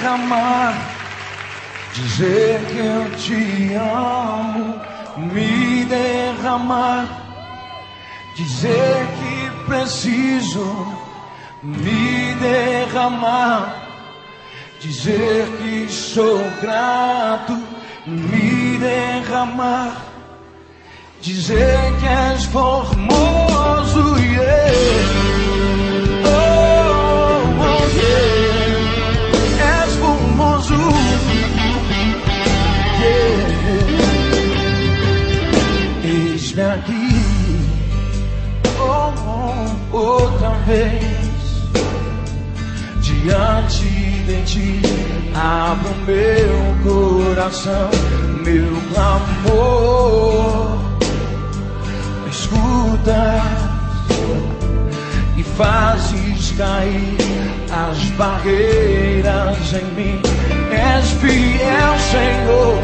derramar, dizer que eu te amo, me derramar, dizer que preciso me derramar, dizer que sou grato, me derramar, dizer que és formoso, yeah. Oh, oh, yeah. És formoso, yeah. Eis-me aqui, oh, oh, outra vez, diante de ti, abro meu coração, meu clamor, escutas e fazes cair as barreiras em mim. És fiel, Senhor,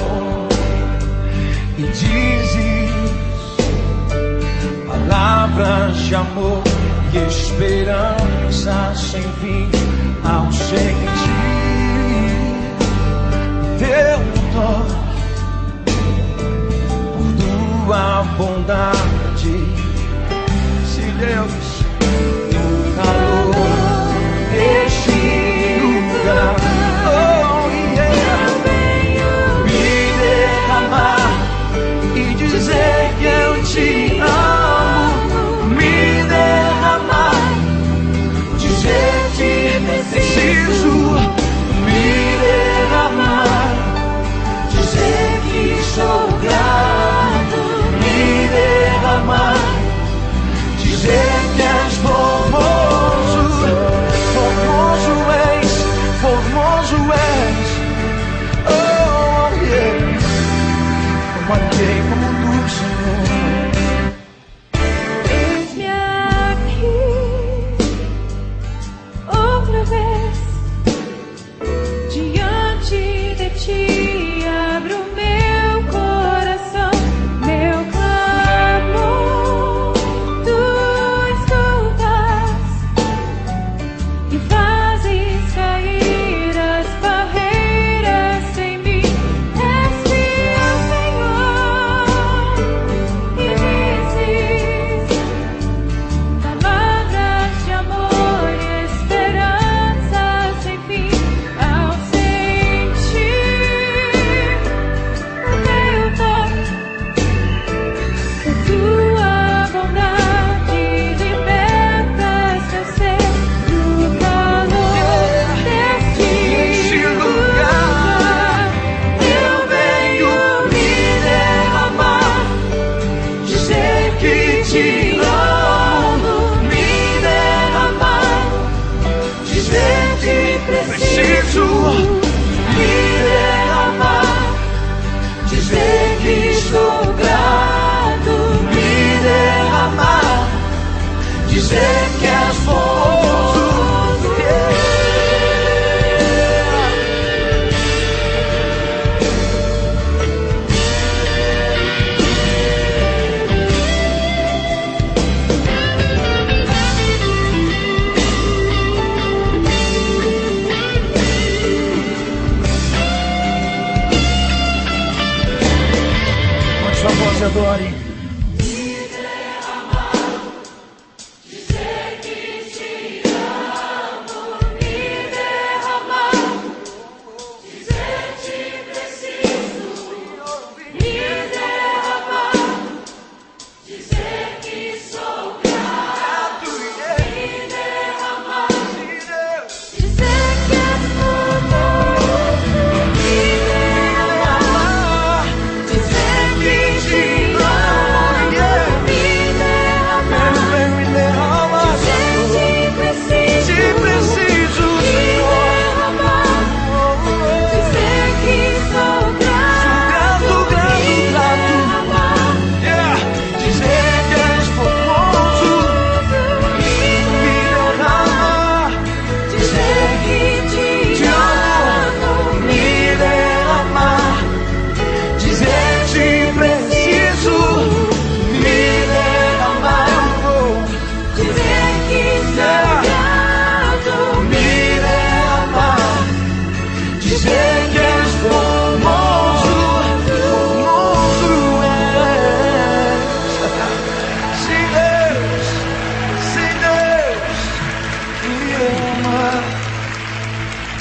e dizes palavras de amor e esperança sem fim. Ao sentir teu toque, por tua bondade, se Deus no calor deste lugar, oh yeah, me derramar e dizer que eu te amo, me derramar, dizer que preciso me derramar, dizer que sou grato, me derramar, dizer que és formoso, formoso és, formoso és, oh yeah, como alguém como tu, Senhor. Adore. Dizer que te amo.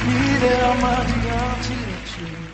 me derrama diante de ti.